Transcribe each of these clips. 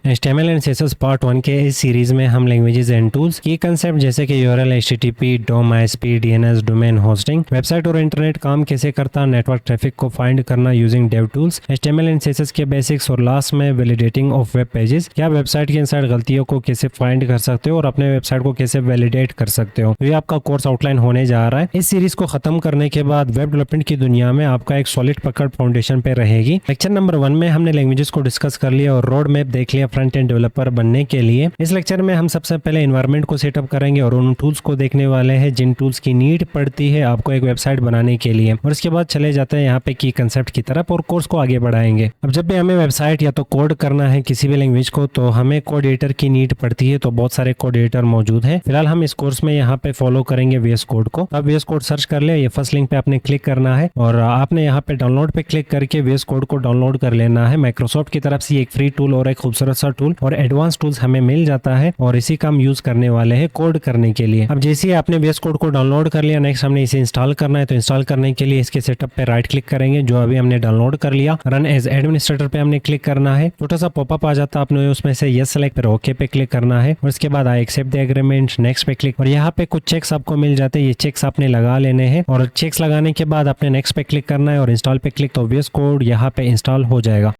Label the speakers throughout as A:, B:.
A: HTML and CSS part 1 के इस series में हम लैंग्वेजेस एंड टूल्स की कंसेप्ट जैसे कि URL, HTTP, DOM, ISP, DNS, domain hosting, website और इंटरनेट काम कैसे करता, नेटवर्क ट्रैफिक को फाइंड करना using dev tools, HTML and CSS के बेसिक्स और लास्ट में वैलिडेटिंग ऑफ वेब पेजेस, क्या वेबसाइट के इनसाइड गलतियों को कैसे फाइंड कर सकते हो और अपने वेबसाइट को कैसे वैलिडेट कर सकते हो। तो ये आपका कोर्स आउटलाइन होने जा रहा है। इस सीरीज को खत्म करने के बाद वेब डेवलपमेंट की दुनिया में आपका एक सॉलिड पकड़ फाउंडेशन पे रहेगी। लेक्चर नंबर 1 में हमने लैंग्वेजेस को डिस्कस कर लिया और रोड मैप देख लिया फ्रंट एंड डेवलपर बनने के लिए। इस लेक्चर में हम सबसे पहले एनवायरनमेंट को सेटअप करेंगे और उन टूल्स को देखने वाले हैं जिन टूल्स की नीड पड़ती है आपको एक वेबसाइट बनाने के लिए, और इसके बाद चले जाते हैं यहाँ पे की कंसेप्ट की तरफ और कोर्स को आगे बढ़ाएंगे। अब जब भी हमें वेबसाइट या तो कोड करना है किसी भी लैंग्वेज को तो हमें कोड एडिटर की नीड पड़ती है। तो बहुत सारे कोड एडिटर मौजूद है। फिलहाल हम इस कोर्स में यहाँ पे फॉलो करेंगे VS कोड को। अब VS कोड सर्च कर ले, ये फर्स्ट लिंक पे आपने क्लिक करना है और आपने यहाँ पे डाउनलोड पे क्लिक करके VS कोड को डाउनलोड कर लेना है। माइक्रोसॉफ्ट की तरफ से एक फ्री टूल और एक खूबसूरत सा टूल और एडवांस टूल्स हमें मिल जाता है और इसी का हम यूज करने वाले हैं कोड करने के लिए। अब जैसे ही आपने VS कोड को डाउनलोड कर लिया, नेक्स्ट हमने इसे इंस्टॉल करना है। तो इंस्टॉल करने के लिए इसके सेटअप पे राइट क्लिक करेंगे जो अभी हमने डाउनलोड कर लिया। रन एज एडमिनिस्ट्रेटर पे हमने क्लिक करना है। छोटा सा पॉपअप आ जाता है, आपने उसमें से यस सेलेक्ट फिर ओके पे क्लिक करना है और उसके बाद I accept the agreement, next पे क्लिक। और यहाँ पे कुछ चेक्स आपको मिल जाते हैं, ये चेक्स आपने लगा लेने हैं और चेक्स लगाने के बाद आपने नेक्स्ट पे क्लिक करना है और इंस्टॉल पे क्लिक। तो VS कोड यहाँ पे इंस्टॉल हो जाएगा।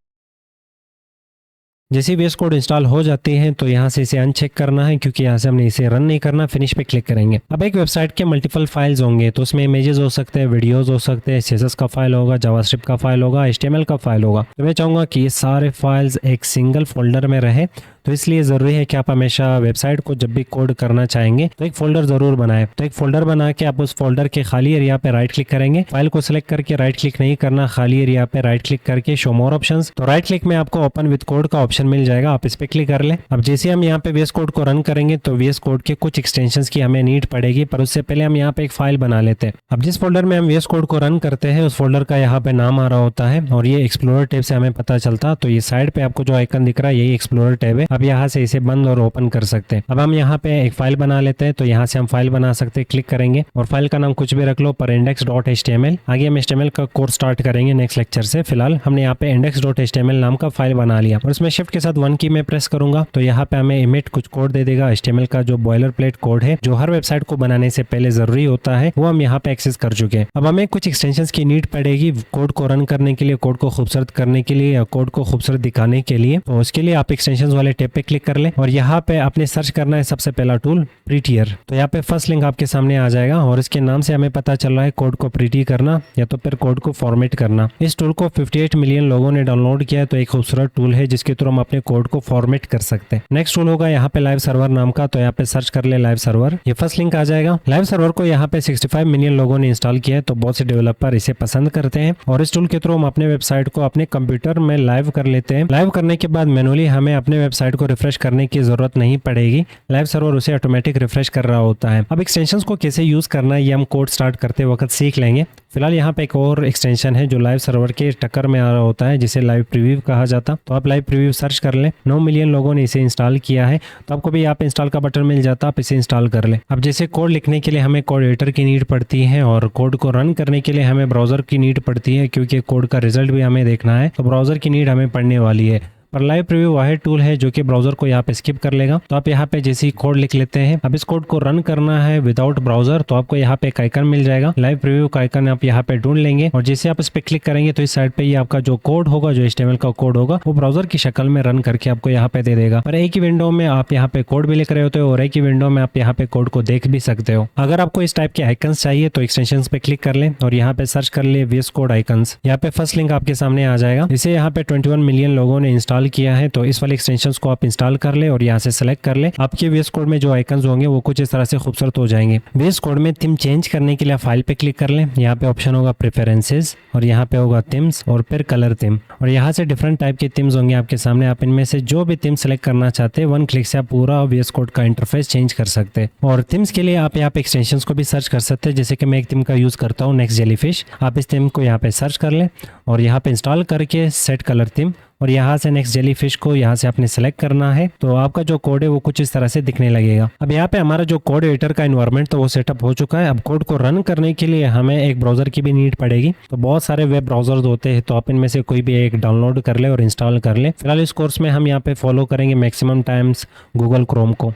A: जैसे VS कोड इंस्टॉल हो जाते हैं तो यहाँ से इसे अनचेक करना है क्योंकि यहाँ से हमने इसे रन नहीं करना। फिनिश पे क्लिक करेंगे। अब एक वेबसाइट के मल्टीपल फाइल्स होंगे तो उसमें इमेजेस हो सकते हैं, वीडियोस हो सकते हैं, CSS का फाइल होगा, जावास्क्रिप्ट का फाइल होगा, HTML का फाइल होगा। तो मैं चाहूँगा कि ये सारे फाइल्स एक सिंगल फोल्डर में रहे। तो इसलिए ज़रूरी है कि आप हमेशा वेबसाइट को जब भी कोड करना चाहेंगे तो एक फोल्डर ज़रूर बनाएं। तो एक फोल्डर बना के आप उस फोल्डर के खाली एरिया पे राइट क्लिक करेंगे। फाइल को सिलेक्ट करके राइट क्लिक नहीं करना, खाली एरिया पे राइट क्लिक करके शो मोर ऑप्शंस। तो राइट क्लिक में आपको ओपन विद कोड का ऑप्शन मिल जाएगा, आप इस पे क्लिक कर ले। अब जैसे हम यहाँ पे VS कोड को रन करेंगे तो VS कोड के कुछ एक्सटेंशंस की हमें नीड पड़ेगी, पर उससे पहले हम यहाँ पे एक फाइल बना लेते हैं। अब जिस फोल्डर में हम VS कोड को रन करते हैं उस फोल्डर का यहाँ पे नाम आ रहा होता है और ये एक्सप्लोरर टैब से हमें पता चलता। तो ये साइड पे आपको जो आइकन दिख रहा है यही एक्सप्लोरर टैब है। अब यहाँ से इसे बंद और ओपन कर सकते हैं। अब हम यहाँ पे एक फाइल बना लेते हैं। तो यहाँ से हम फाइल बना सकते हैं, क्लिक करेंगे और फाइल का नाम कुछ भी रख लो, पर index.html। आगे हम HTML का कोर्स स्टार्ट करेंगे नेक्स्ट लेक्चर से। फिलहाल हमने यहाँ पे index.html नाम का फाइल बना लिया और उसमें शिफ्ट के साथ 1 की मैं प्रेस करूंगा तो यहाँ पे हमें इमिट कुछ कोड दे देगा। HTML का जो बॉयलर प्लेट कोड है जो हर वेबसाइट को बनाने से पहले जरूरी होता है वो हम यहाँ पे एक्सेस कर चुके हैं। अब हमें कुछ एक्सटेंशंस की नीड पड़ेगी कोड को रन करने के लिए, कोड को खूबसूरत करने के लिए या कोड को खूबसूरत दिखाने के लिए। तो उसके लिए आप एक्सटेंशंस वाले टैब पे क्लिक कर ले और यहाँ पे आपने सर्च करना है सबसे पहला टूल प्रीटियर। तो यहाँ पे फर्स्ट लिंक आपके सामने आ जाएगा और इसके नाम से हमें पता चल रहा है कोड को प्रीटी करना या तो फिर कोड को फॉर्मेट करना। इस टूल को 58 मिलियन लोगों ने डाउनलोड किया है। तो एक खूबसूरत टूल है जिसके थ्रू हम अपने कोड को फॉर्मेट कर सकते हैं। नेक्स्ट टूल होगा यहाँ पे लाइव सर्वर नाम का। तो यहाँ पे सर्च कर ले लाइव सर्वर, ये फर्स्ट लिंक आ जाएगा। लाइव सर्वर को यहाँ पे 65 मिलियन लोगों ने इंस्टॉल किया है। तो बहुत से डेवलपर इसे पसंद करते हैं और इस टूल के थ्रू हम अपने वेबसाइट को अपने कंप्यूटर में लाइव कर लेते हैं। लाइव करने के बाद मैनुअली हमें अपने वेबसाइट को रिफ्रेश करने की जरूरत नहीं पड़ेगी, लाइव सर्वर उसे ऑटोमेटिक रिफ्रेश कर रहा होता है। अब एक्सटेंशंस को कैसे यूज करना है ये हम कोड स्टार्ट करते वक्त सीख लेंगे। फिलहाल यहाँ पे एक और एक्सटेंशन है जो लाइव सर्वर के टक्कर में आ रहा होता है जिसे लाइव प्रीव्यू कहा जाता। तो आप लाइव प्रीव्यू सर्च कर लें, 9 मिलियन लोगों ने इसे इंस्टॉल किया है। तो आपको भी यहाँ पे इंस्टॉल का बटन मिल जाता, आप इसे इंस्टॉल कर लें। अब जैसे कोड लिखने के लिए हमें कोड एडिटर की नीड पड़ती है और कोड को रन करने के लिए हमें ब्राउजर की नीड पड़ती है क्योंकि कोड का रिजल्ट भी हमें देखना है। तो ब्राउजर की नीड हमें पड़ने वाली है, पर लाइव प्रीव्यू वाहिद टूल है जो कि ब्राउजर को यहाँ पे स्किप कर लेगा। तो आप यहाँ पे जैसे ही कोड लिख लेते हैं, अब इस कोड को रन करना है विदाउट ब्राउजर तो आपको यहाँ पे एक आइकन मिल जाएगा, लाइव प्रीव्यू का आइकन आप यहाँ पे ढूंढ लेंगे और जैसे आप इस पे क्लिक करेंगे तो इस साइड पे ये आपका जो कोड होगा, जो HTML का कोड होगा वो ब्राउजर की शक्ल में रन करके आपको यहाँ पे दे देगा। पर एक ही विंडो में आप यहाँ पे कोड भी लिख रहे होते हो और एक ही विंडो में आप यहाँ पे कोड को देख भी सकते हो। अगर आपको इस टाइप के आइकन्स चाहिए तो एक्सटेंशंस पे क्लिक कर ले और यहाँ पे सर्च कर ले VS कोड आइकन्स। यहाँ पे फर्स्ट लिंक आपके सामने आ जाएगा। इसे यहाँ पे 21 मिलियन लोगों ने इंस्टॉल किया है। तो इस वाले एक्सटेंशंस को आप इंस्टॉल कर ले और यहाँ से सेलेक्ट कर ले। आपके VS कोड में जो आइकन्स होंगे वो कुछ इस तरह से खूबसूरत हो जाएंगे। VS कोड में थीम चेंज करने के लिए फाइल पे क्लिक कर ले। यहाँ पे ऑप्शन होगा प्रेफरेंसेस और यहाँ पे होगा थीम्स और फिर कलर थीम और यहाँ से डिफरेंट टाइप के थीम्स होंगे आपके सामने। आप इनमें से जो भी थीम सेलेक्ट करना चाहते हैं 1 क्लिक से आप पूरा VS कोड का इंटरफेस चेंज कर सकते हैं। और थीम्स के लिए आप यहाँ पे एक्सटेंशंस को भी सर्च कर सकते हैं। जैसे कि मैं एक थीम का यूज करता हूँ नेक्स्ट जेलीफिश। आप इस थीम को यहाँ पे सर्च कर ले और यहाँ पे इंस्टॉल करके सेट कलर थीम और यहाँ से नेक्स्ट जेलीफिश को यहाँ से आपने सेलेक्ट करना है। तो आपका जो कोड है वो कुछ इस तरह से दिखने लगेगा। अब यहाँ पे हमारा जो कोड एडिटर का एनवायरनमेंट तो वो सेटअप हो चुका है। अब कोड को रन करने के लिए हमें एक ब्राउजर की भी नीड पड़ेगी। तो बहुत सारे वेब ब्राउजर्स होते हैं, तो आप इनमें से कोई भी एक डाउनलोड कर ले और इंस्टॉल कर ले। फिलहाल इस कोर्स में हम यहाँ पे फॉलो करेंगे मैक्सिमम टाइम्स गूगल क्रोम को।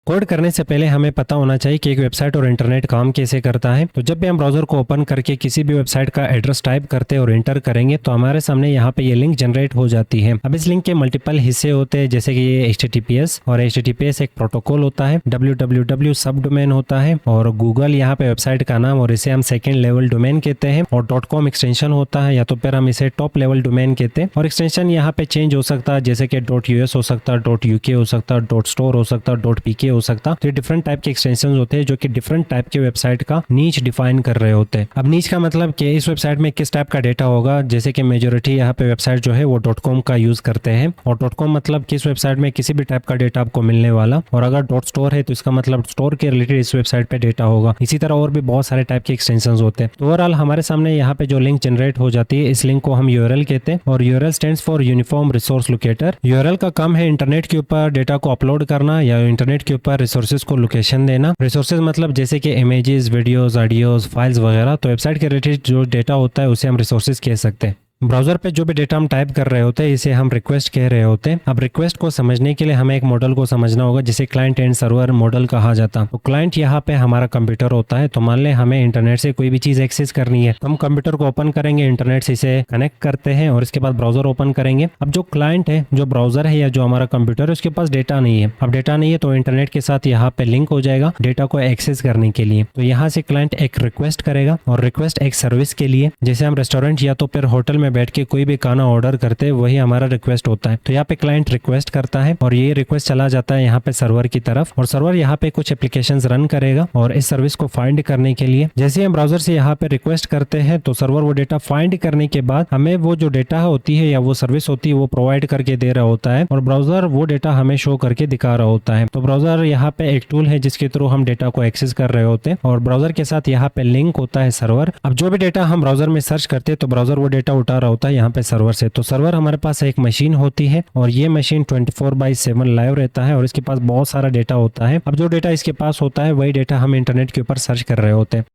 A: कोड करने से पहले हमें पता होना चाहिए कि एक वेबसाइट और इंटरनेट काम कैसे करता है। तो जब भी हम ब्राउजर को ओपन करके किसी भी वेबसाइट का एड्रेस टाइप करते हैं और एंटर करेंगे तो हमारे सामने यहाँ पे ये लिंक जनरेट हो जाती है। अब इस लिंक के मल्टीपल हिस्से होते हैं, जैसे कि ये HTTPS, और HTTPS एक प्रोटोकॉल होता है, www सब डोमेन होता है, और गूगल यहाँ पे वेबसाइट का नाम, और इसे हम सेकेंड लेवल डोमेन कहते हैं, और .com एक्सटेंशन होता है, या तो फिर हम इसे टॉप लेवल डोमेन कहते हैं। और एक्सटेंशन यहाँ पे चेंज हो सकता है, जैसे कि .us हो सकता है, .uk हो सकता है, .store हो सकता है, .pk हो सकता है। तो डिफरेंट टाइप के एक्सटेंशन होते हैं जो कि डिफरेंट टाइप के वेबसाइट का नीच डिफाइन कर रहे होते हैं। अब नीच का मतलब कि इस वेबसाइट में किस टाइप का डेटा होगा, जैसे कि मेजोरिटी यहाँ पे वेबसाइट जो है वो .com का यूज करते हैं, और .com मतलब किस वेबसाइट में किसी भी टाइप का डेटा आपको मिलने वाला, और अगर .store है तो इसका मतलब स्टोर के रिलेटेड इस वेबसाइट पे डेटा होगा। इसी तरह और भी बहुत सारे टाइप के एक्सटेंशन होते हैं। तो ओवरऑल हमारे सामने यहाँ पे जो लिंक जनरेट हो जाती है, इस लिंक को हम URL कहते हैं, और URL stands for uniform resource locator. URL का काम है इंटरनेट के ऊपर डेटा को अपलोड करना या इंटरनेट के ऊपर रिसोर्सेज को लोकेशन देना। रिसोर्सेज मतलब जैसे कि इमेजेस, वीडियोस, ऑडियोज, फाइल्स वगैरह। तो वेबसाइट के रिलेटेड जो डेटा होता है उसे हम रिसोर्सेज कह सकते हैं। ब्राउजर पे जो भी डेटा हम टाइप कर रहे होते हैं इसे हम रिक्वेस्ट कह रहे होते हैं। अब रिक्वेस्ट को समझने के लिए हमें एक मॉडल को समझना होगा, जिसे क्लाइंट एंड सर्वर मॉडल कहा जाता है। तो क्लाइंट यहाँ पे हमारा कंप्यूटर होता है। तो मान ले हमें इंटरनेट से कोई भी चीज एक्सेस करनी है, तो हम कंप्यूटर को ओपन करेंगे, इंटरनेट से इसे कनेक्ट करते हैं और इसके बाद ब्राउजर ओपन करेंगे। अब जो क्लाइंट है, जो ब्राउजर है या जो हमारा कंप्यूटर है, उसके पास डेटा नहीं है। अब डेटा नहीं है तो इंटरनेट के साथ यहाँ पे लिंक हो जाएगा डेटा को एक्सेस करने के लिए। तो यहाँ से क्लाइंट एक रिक्वेस्ट करेगा, और रिक्वेस्ट एक सर्विस के लिए, जैसे हम रेस्टोरेंट या तो फिर होटल में बैठ के कोई भी खाना ऑर्डर करते हैं, वही हमारा रिक्वेस्ट होता है। तो यहाँ पे क्लाइंट रिक्वेस्ट करता है और ये रिक्वेस्ट चला जाता है यहाँ पे सर्वर की तरफ, और सर्वर यहाँ पे कुछ एप्लीकेशंस रन करेगा। और इस सर्विस को फाइंड करने के लिए जैसे हम ब्राउजर से यहाँ पे रिक्वेस्ट करते हैं तो सर्वर वो डेटा फाइंड करने के बाद हमें वो जो डेटा होती है या वो सर्विस होती है वो प्रोवाइड करके दे रहा होता है, और ब्राउजर वो डेटा हमें शो करके दिखा रहा होता है। तो ब्राउजर यहाँ पे एक टूल है जिसके थ्रू हम डेटा को एक्सेस कर रहे होते हैं, और ब्राउजर के साथ यहाँ पे लिंक होता है सर्वर। अब जो भी डेटा हम ब्राउजर में सर्च करते हैं तो ब्राउजर वो डेटा उठा रहा होता है यहाँ पे सर्वर से। तो सर्वर हमारे पास एक मशीन होती है, और ये मशीन 24/7 लाइव रहता है, और इसके पास बहुत सारा डेटा होता है। अब जो डेटा इसके पास होता है वही डेटा हम इंटरनेट के ऊपर सर्च कर रहे होते हैं।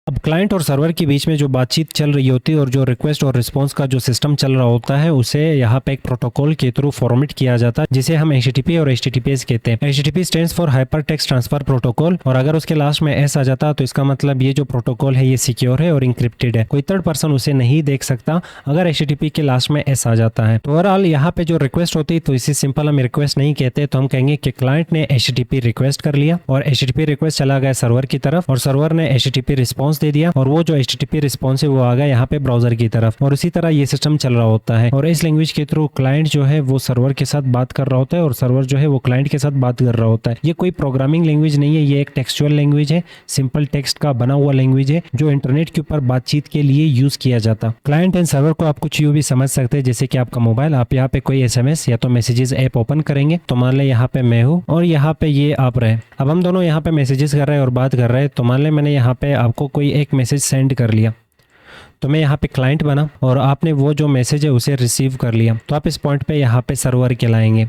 A: अब क्लाइंट और सर्वर के बीच में जो बातचीत चल रही होती है और जो रिक्वेस्ट और रिस्पांस का जो सिस्टम चल रहा होता है उसे यहाँ पे एक प्रोटोकॉल के थ्रू फॉर्मेट किया जाता है, जिसे हम HTTP और HTTPS कहते हैं। HTTP stands for hyper text transfer protocol, और अगर उसके लास्ट में S आ जाता तो इसका मतलब ये जो प्रोटोकॉल है ये सिक्योर है और इंक्रिप्टेड है, कोई थर्ड पर्सन उसे नहीं देख सकता अगर HTTP के लास्ट में S आ जाता है। तो ओवरऑल यहाँ पे जो रिक्वेस्ट होती है तो इसे सिंपल हम रिक्वेस्ट नहीं कहते, तो हम कहेंगे कि क्लाइंट ने HTTP रिक्वेस्ट कर लिया और HTTP रिक्वेस्ट चला गया सर्वर की तरफ, और सर्वर ने HTTP रिस्पॉन्स दे दिया, और वो जो HTTP रिस्पॉन्स है वो आ गया यहाँ पे ब्राउजर की तरफ। और इसी तरह ये सिस्टम चल रहा होता है, और इस लैंग्वेज के थ्रू क्लाइंट जो है वो सर्वर के साथ बात कर रहा होता है, और सर्वर जो है वो क्लाइंट के साथ बात कर रहा होता है। ये कोई प्रोग्रामिंग लैंग्वेज नहीं है, ये एक टेक्सचुअल लैंग्वेज है, सिंपल टेक्स्ट का बना हुआ लैंग्वेज है जो इंटरनेट के ऊपर बातचीत के लिए यूज किया जाता। क्लाइंट एंड सर्वर को आप कुछ यूं भी समझ सकते हैं, जैसे कि आपका मोबाइल, आप यहाँ पे कोई SMS या तो मैसेजेस ऐप ओपन करेंगे, तो मान ले यहाँ पे मैं हूँ और यहाँ पे ये आप रहे। अब हम दोनों यहाँ पे मैसेजेस कर रहे हैं और बात कर रहे हैं, तो मान ले मैंने यहाँ पे आपको कोई एक मैसेज सेंड कर लिया, तो मैं यहाँ पे क्लाइंट बना और आपने वो जो मैसेज है उसे रिसीव कर लिया, तो आप इस पॉइंट पे यहाँ पे सर्वर कहलाएंगे।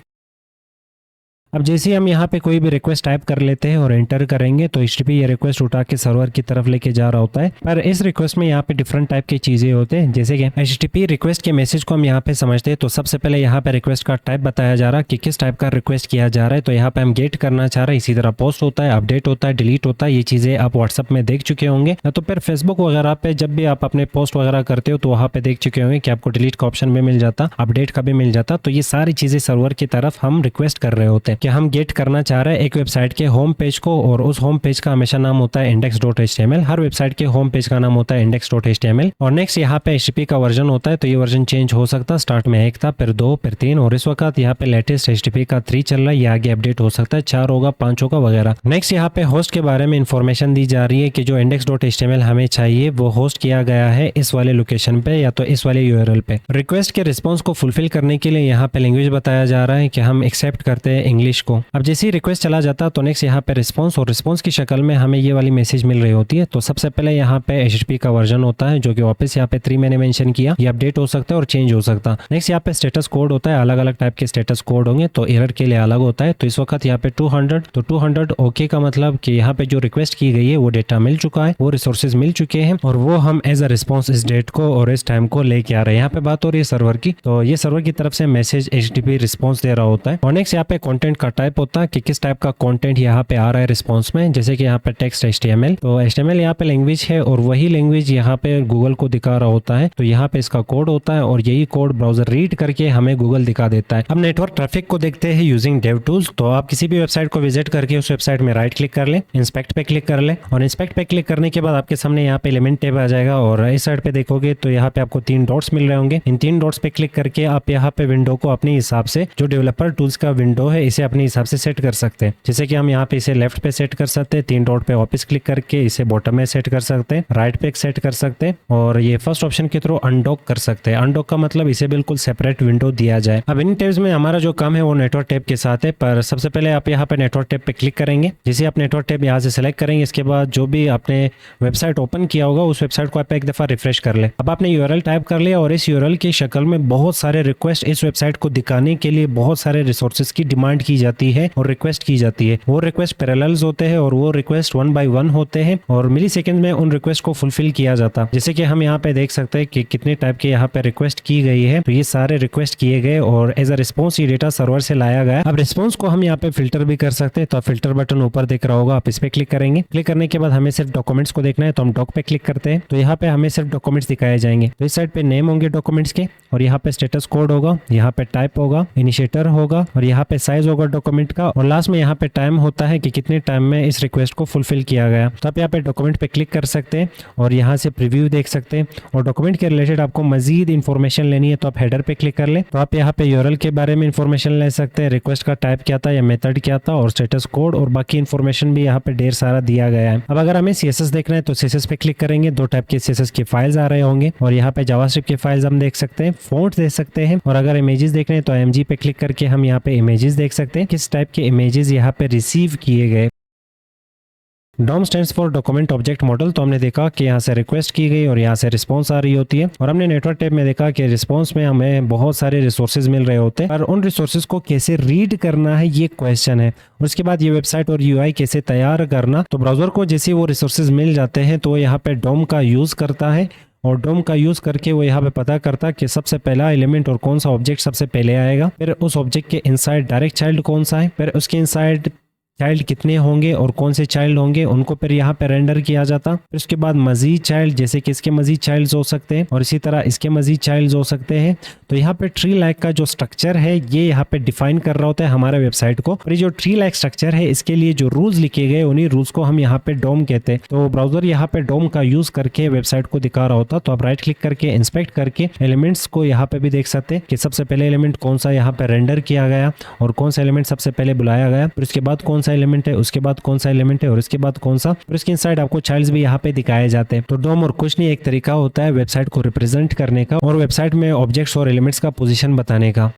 A: अब जैसे ही हम यहाँ पे कोई भी रिक्वेस्ट टाइप कर लेते हैं और एंटर करेंगे तो HTTP ये रिक्वेस्ट उठा के सर्वर की तरफ लेके जा रहा होता है। पर इस रिक्वेस्ट में यहाँ पे डिफरेंट टाइप की चीजें होते हैं, जैसे कि HTTP रिक्वेस्ट के मैसेज को हम यहाँ पे समझते हैं। तो सबसे पहले यहाँ पे रिक्वेस्ट का टाइप बताया जा रहा है कि किस टाइप का रिक्वेस्ट किया जा रहा है। तो यहाँ पे हम गेट करना चाह रहे हैं, इसी तरह पोस्ट होता है, अपडेट होता है, डिलीट होता है। ये चीजें आप व्हाट्सअप में देख चुके होंगे, या तो फिर फेसबुक वगैरह पे जब भी आप अपने पोस्ट वगैरह करते हो तो वहाँ पे देख चुके होंगे कि आपको डिलीट का ऑप्शन भी मिल जाता, अपडेट का भी मिल जाता। तो ये सारी चीजें सर्वर की तरफ हम रिक्वेस्ट कर रहे होते हैं कि हम गेट करना चाह रहे हैं एक वेबसाइट के होम पेज को, और उस होम पेज का हमेशा नाम होता है index.html। हर वेबसाइट के होम पेज का नाम होता है index.html। और नेक्स्ट यहाँ पे HTTP का वर्जन होता है, तो ये वर्जन चेंज हो सकता है। स्टार्ट में 1 था, फिर 2, फिर 3, और इस वक्त यहाँ पे लेटेस्ट HTTP का 3 चल रहा है। ये आगे अपडेट हो सकता है, 4 होगा, 5 होगा वगैरह। नेक्स्ट यहाँ पे होस्ट के बारे में इंफॉर्मेशन दी जा रही है कि जो index.html हमें चाहिए वो होस्ट किया गया है इस वाले लोकेशन पे या तो इस वाले URL पे। रिक्वेस्ट के रिस्पॉन्स को फुलफिल करने के लिए यहाँ पे लैंग्वेज बताया जा रहा है कि हम एक्सेप्ट करते हैं इंग्लिश, फिश को। अब जैसे ही रिक्वेस्ट चला जाता तो नेक्स्ट यहाँ पे रिस्पॉन्स, और रिस्पॉन्स की शक्ल में हमें ये वाली मैसेज मिल रही होती है। तो सबसे पहले यहाँ पे HTTP का वर्जन होता है जो कि वापस यहाँ पे 3 मैंने मेंशन किया, ये अपडेट हो सकता है और चेंज हो सकता है। नेक्स्ट यहाँ पे स्टेटस कोड होता है, अलग अलग टाइप के स्टेटस कोड होंगे, तो एरर के लिए अलग होता है। तो इस वक्त यहाँ पे 200, तो 200 ओके का मतलब कि यहाँ पे जो रिक्वेस्ट की गई है वो डेटा मिल चुका है, वो रिसोर्सेज मिल चुके हैं और वो हम एज अ रिस्पॉन्स इस डेट को और इस टाइम को लेके आ रहे हैं। यहाँ पे बात हो रही है सर्वर की, तो ये सर्वर की तरफ से मैसेज HTTP रिस्पॉन्स दे रहा होता है। और नेक्स्ट यहाँ पे कंटेंट का टाइप होता है कि किस टाइप का कंटेंट यहाँ पे आ रहा है रिस्पॉन्स में, जैसे कि यहाँ पे टेक्स्ट HTML, तो HTML यहाँ पे लैंग्वेज है और वही लैंग्वेज यहाँ पे गूगल को दिखा रहा होता है। तो यहाँ पे इसका कोड होता है और यही कोड ब्राउजर रीड करके हमें गूगल दिखा देता है। अब नेटवर्क ट्रैफिक को देखते हैं यूजिंग DevTools। तो आप किसी भी वेबसाइट को विजिट करके उस वेबसाइट में राइट क्लिक कर ले, इंस्पेक्ट पे क्लिक कर ले, और इंस्पेक्ट पे क्लिक करने के बाद आपके सामने यहाँ पे एलिमेंट टैब आ जाएगा और इस साइड पे देखोगे तो यहाँ पे आपको 3 डॉट्स मिल रहे होंगे। इन 3 डॉट्स पे क्लिक करके आप यहाँ पे विंडो को अपने हिसाब से, जो डेवलपर टूल्स का विंडो है, इसे अपने हिसाब से सेट कर सकते हैं। जैसे कि हम यहाँ पे इसे लेफ्ट पे सेट कर सकते हैं, 3 डॉट पे वापस क्लिक करके इसे बॉटम में सेट कर सकते हैं, राइट पे सेट कर सकते हैं, और ये फर्स्ट ऑप्शन के थ्रू अनडॉक कर सकते हैं। अनडॉक का मतलब इसे बिल्कुल सेपरेट विंडो दिया जाए। अब इन टैब्स में हमारा जो काम है वो नेटवर्क टैब के साथ है, पर सबसे पहले आप यहाँ पे नेटवर्क टैब पे क्लिक करेंगे। जैसे आप नेटवर्क टैब यहाँ से सेलेक्ट करेंगे, इसके बाद जो भी आपने वेबसाइट ओपन किया होगा उस वेबसाइट को आप एक दफा रिफ्रेश कर ले। अब आपने URL टाइप कर लिया और इस URL की शक्ल में बहुत सारे रिक्वेस्ट इस वेबसाइट को दिखाने के लिए बहुत सारे रिसोर्सेज की डिमांड की जाती है और रिक्वेस्ट की जाती है। वो रिक्वेस्ट पैरेलल्स होते हैं और वो रिक्वेस्ट 1 by 1 होते हैं और मिली सेकेंड में उन रिक्वेस्ट को फुलफिल किया जाता। जैसे कि हम यहाँ पे देख सकते हैं कि कितने टाइप के यहाँ पे रिक्वेस्ट की गई है। तो ये सारे रिक्वेस्ट किए गए और एज अ रिस्पॉन्स ये डेटा सर्वर से लाया गया। अब रिस्पॉन्स को हम यहाँ पे फिल्टर भी कर सकते हैं, तो फिल्टर बटन ऊपर दिख रहा होगा, आप इस पे क्लिक करेंगे। क्लिक करने के बाद हमें सिर्फ डॉक्यूमेंट्स को देखना है, तो हम डॉक पे क्लिक करते हैं। तो यहाँ पे हमें सिर्फ डॉक्यूमेंट्स दिखाए जाएंगे। तो इस साइड पे नेम होंगे डॉक्यूमेंट्स के, और यहाँ पे स्टेटस कोड होगा, यहाँ पे टाइप होगा, इनिशिएटर होगा, और यहाँ पे साइज होगा डॉक्यूमेंट का, और लास्ट में यहाँ पे टाइम होता है कि कितने टाइम में इस रिक्वेस्ट को फुलफिल किया गया। तो आप यहाँ पे डॉक्यूमेंट पे क्लिक कर सकते हैं और यहाँ से प्रीव्यू देख सकते हैं। और डॉक्यूमेंट के रिलेटेड आपको मजीद इन्फॉर्मेशन लेनी है तो आप हेडर पे क्लिक कर ले। तो आप यहाँ पे URL के बारे में इन्फॉर्मेशन ले सकते हैं, रिक्वेस्ट का टाइप क्या था या मेथड क्या था, और स्टेटस कोड और बाकी इन्फॉर्मेशन भी यहाँ पे ढेर सारा दिया गया है। अब अगर हमें CSS देखना है तो CSS पे क्लिक करेंगे, 2 टाइप के CSS की फाइल्स आ रहे होंगे और यहाँ पे जावास्क्रिप्ट की फाइल्स हम देख सकते हैं, फॉन्ट देख सकते हैं। और अगर इमेजेस देखने हैं तो IMG पे क्लिक करके हम यहाँ पे इमेजेस देख सकते हैं, किस टाइप के इमेजेस यहाँ पे रिसीव किए गए। DOM stands for document object model. तो हमने देखा कि यहाँ से रिक्वेस्ट की गई और यहाँ से रिस्पॉन्स आ रही होती है, और हमने नेटवर्क टैब में देखा कि रिस्पॉन्स में हमें बहुत सारे रिसोर्सेज मिल रहे होते हैं, और उन रिसोर्सेज को कैसे रीड करना है ये क्वेश्चन है। उसके बाद ये वेबसाइट और UI कैसे तैयार करना। तो ब्राउजर को जैसे वो रिसोर्सेज मिल जाते हैं तो यहाँ पे DOM का यूज़ करता है, और DOM का यूज़ करके वो यहाँ पे पता करता है कि सबसे पहला एलिमेंट और कौन सा ऑब्जेक्ट सबसे पहले आएगा, फिर उस ऑब्जेक्ट के इनसाइड डायरेक्ट चाइल्ड कौन सा है, फिर उसके इनसाइड चाइल्ड कितने होंगे और कौन से चाइल्ड होंगे, उनको फिर यहाँ पे रेंडर किया जाता। फिर उसके बाद मजीद चाइल्ड, जैसे कि इसके मजीद चाइल्ड्स हो सकते हैं और इसी तरह इसके मजीद चाइल्ड्स हो सकते हैं। तो यहाँ पे ट्री लाइक का जो स्ट्रक्चर है ये यहाँ पे डिफाइन कर रहा होता है हमारे वेबसाइट को। और ये जो ट्री लाइक स्ट्रक्चर है इसके लिए जो रूल्स लिखे गए उन्हीं रूल्स को हम यहाँ पे DOM कहते हैं। तो ब्राउजर यहाँ पे DOM का यूज करके वेबसाइट को दिखा रहा होता। तो आप राइट क्लिक करके इंस्पेक्ट करके एलिमेंट्स को यहाँ पे भी देख सकते हैं कि सबसे पहले एलिमेंट कौन सा यहाँ पे रेंडर किया गया और कौन सा एलिमेंट सबसे पहले बुलाया गया, फिर उसके बाद कौन सा एलिमेंट है, उसके बाद कौन सा एलिमेंट है और इसके बाद कौन सा, फिर उसके इनसाइड आपको चाइल्ड्स भी यहाँ पे दिखाए जाते हैं। तो DOM और कुछ नहीं, एक तरीका होता है वेबसाइट को रिप्रेजेंट करने का और वेबसाइट में ऑब्जेक्ट्स और एलिमेंट्स का पोजीशन बताने का।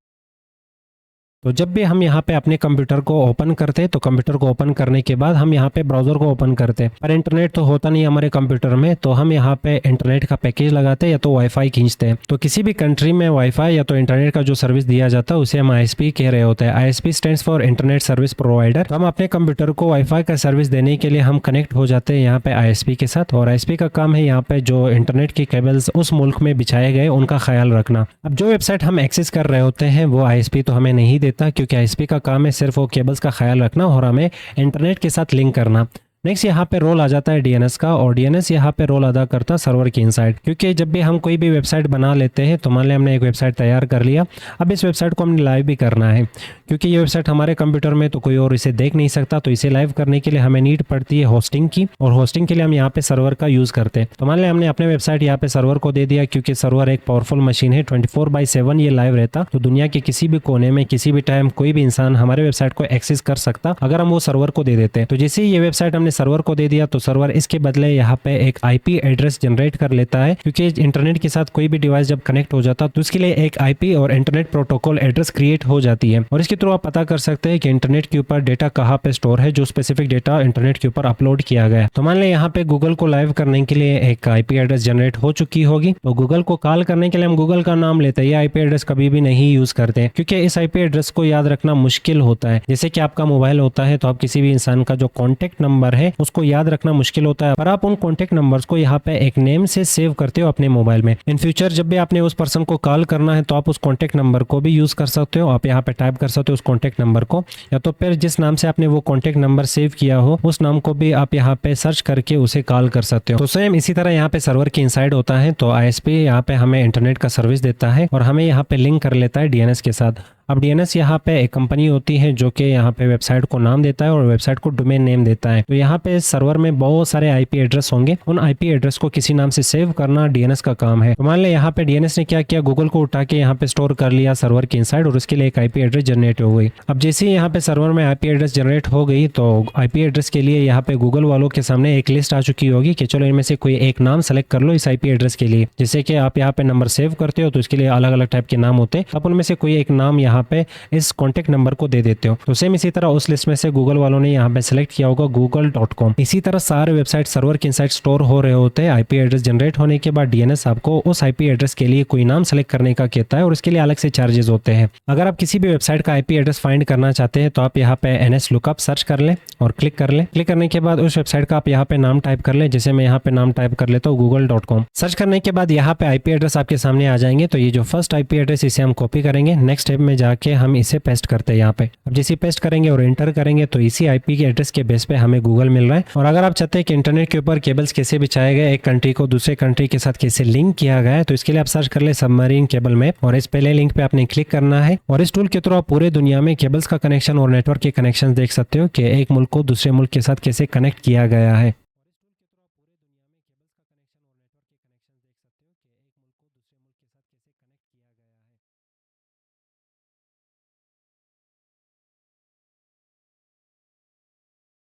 A: तो जब भी हम यहाँ पे अपने कंप्यूटर को ओपन करते हैं तो कंप्यूटर को ओपन करने के बाद हम यहाँ पे ब्राउजर को ओपन करते हैं, पर इंटरनेट तो होता नहीं हमारे कंप्यूटर में, तो हम यहाँ पे इंटरनेट का पैकेज लगाते हैं या तो वाईफाई खींचते हैं। तो किसी भी कंट्री में वाईफाई या तो इंटरनेट का जो सर्विस दिया जाता है उसे हम ISP कह रहे होते हैं। ISP stands for internet service provider. तो हम अपने कंप्यूटर को वाईफाई का सर्विस देने के लिए हम कनेक्ट हो जाते हैं यहाँ पे ISP के साथ, और ISP का काम है यहाँ पे जो इंटरनेट के केबल्स उस मुल्क में बिछाए गए उनका ख्याल रखना। अब जो वेबसाइट हम एक्सेस कर रहे होते हैं वो ISP तो हमें नहीं देता, क्योंकि ISP का काम है सिर्फ वो केबल्स का ख्याल रखना और हमें इंटरनेट के साथ लिंक करना। नेक्स्ट यहाँ पे रोल आ जाता है DNS का, और DNS यहाँ पे रोल अदा करता है सर्वर की इनसाइड। क्योंकि जब भी हम कोई भी वेबसाइट बना लेते हैं तो मान लें हमने एक वेबसाइट तैयार कर लिया, अब इस वेबसाइट को हमने लाइव भी करना है, क्योंकि ये वेबसाइट हमारे कंप्यूटर में तो कोई और इसे देख नहीं सकता। तो इसे लाइव करने के लिए हमें नीड पड़ती है होस्टिंग की, और होस्टिंग के लिए हम यहाँ पे सर्वर का यूज़ करते हैं। तो मान लें हमने अपने वेबसाइट यहाँ पे सर्वर को दे दिया, क्योंकि सर्वर एक पावरफुल मशीन है, 24/7 ये लाइव रहता। तो दुनिया के किसी भी कोने में किसी भी टाइम कोई भी इंसान हमारे वेबसाइट को एक्सेस कर सकता अगर हम वो सर्वर को दे देते हैं। तो जैसे ही ये वेबसाइट हमने सर्वर को दे दिया तो सर्वर इसके बदले यहाँ पे एक आईपी एड्रेस जनरेट कर लेता है, क्योंकि इंटरनेट के साथ कोई भी डिवाइस जब कनेक्ट हो जाता तो उसके लिए एक आईपी और इंटरनेट प्रोटोकॉल एड्रेस क्रिएट हो जाती है, और इसके थ्रू आप पता कर सकते हैं कि इंटरनेट के ऊपर डेटा कहाँ पे स्टोर है, जो स्पेसिफिक डेटा इंटरनेट के ऊपर अपलोड किया गया है। तो मान लें यहाँ पे गूगल को लाइव करने के लिए एक आईपी एड्रेस जनरेट हो चुकी होगी, तो गूगल को कॉल करने के लिए हम गूगल का नाम लेते हैं। ये आईपी एड्रेस कभी भी नहीं यूज करते हैं, क्योंकि इस आईपी एड्रेस को याद रखना मुश्किल होता है। जैसे कि आपका मोबाइल होता है तो आप किसी भी इंसान का जो कॉन्टेक्ट नंबर है उसको याद रखना मुश्किल होता है, पर आप उन कॉन्टेक्ट नंबर्स को यहाँ पे एक नेम से सेव करते हो अपने मोबाइल में। इन फ्यूचर जब भी आपने उस पर्सन को कॉल करना है तो आप उस कॉन्टेक्ट नंबर को भी यूज कर सकते हो। आप यहाँ पे टाइप कर सकते हो उस कॉन्टेक्ट नंबर को, या तो फिर जिस नाम से आपने वो कॉन्टेक्ट नंबर सेव किया हो उस नाम को भी आप यहाँ पे सर्च करके उसे कॉल कर सकते हो। तो सेम इसी तरह यहाँ पे सर्वर के इनसाइड होता है, तो आईएसपी यहाँ पे हमें इंटरनेट का सर्विस देता है और हमें यहाँ पे लिंक कर लेता है डीएनएस के साथ। अब डीएनएस यहाँ पे एक कंपनी होती है जो कि यहाँ पे वेबसाइट को नाम देता है और वेबसाइट को डोमेन नेम देता है। तो यहाँ पे सर्वर में बहुत सारे आईपी एड्रेस होंगे, उन आईपी एड्रेस को किसी नाम से सेव करना डीएनएस का काम है। तो मान ले यहाँ पे डीएनएस ने क्या किया, गूगल को उठा के यहाँ पे स्टोर कर लिया सर्वर के इनसाइड और उसके लिए एक आईपी एड्रेस जनरेट हो गई। अब जैसे ही यहाँ पे सर्वर में आईपी एड्रेस जनरेट हो गई तो आईपी एड्रेस के लिए यहाँ पे गूगल वालों के सामने एक लिस्ट आ चुकी होगी कि चलो इनमें से कोई एक नाम सेलेक्ट कर लो इस आईपी एड्रेस के लिए। जैसे कि आप यहाँ पे नंबर सेव करते हो तो इसके लिए अलग अलग टाइप के नाम होते हैं, आप उनमें से कोई एक नाम यहाँ पे इस कॉन्टेक्ट नंबर को दे देते हो। तो सेम इसी तरह उस लिस्ट में से गूगल वालों ने यहाँ पे सेलेक्ट किया होगा google.com। इसी तरह सारे वेबसाइट सर्वर के इनसाइड स्टोर हो रहे होते हैं। आईपी एड्रेस जनरेट होने के बाद डीएनएस आपको उस आईपी एड्रेस के लिए कोई नाम सेलेक्ट करने का कहता है और इसके लिए अलग से चार्जेस होते हैं। अगर आप किसी भी वेबसाइट का आईपी एड्रेस फाइंड करना चाहते हैं तो आप यहाँ पे एनएस लुकअप सर्च कर ले और क्लिक कर ले। क्लिक करने के बाद उस वेबसाइट का आप यहाँ पे नाम टाइप कर ले। जैसे मैं यहाँ पे नाम टाइप कर लेता हूँ google.com। सर्च करने के बाद यहाँ पे आईपी एड्रेस आपके सामने आ जाएंगे। तो ये जो फर्स्ट आईपी एड्रेस इसे हम कॉपी करेंगे, नेक्स्ट स्टेप में जाके हम इसे पेस्ट करते हैं यहाँ पे। अब जैसे पेस्ट करेंगे और एंटर करेंगे तो इसी आईपी के एड्रेस के बेस पे हमें गूगल मिल रहा है। और अगर आप चाहते हैं कि इंटरनेट के ऊपर केबल्स कैसे बिछाए गए, एक कंट्री को दूसरे कंट्री के साथ कैसे लिंक किया गया है, तो इसके लिए आप सर्च कर ले सबमरीन केबल मैप और इस पहले लिंक पे आपने क्लिक करना है। और इस टूल के थ्रू आप पूरे दुनिया में केबल्स का कनेक्शन और नेटवर्क के कनेक्शन देख सकते हो कि एक मुल्क को दूसरे मुल्क के साथ कैसे कनेक्ट किया गया है।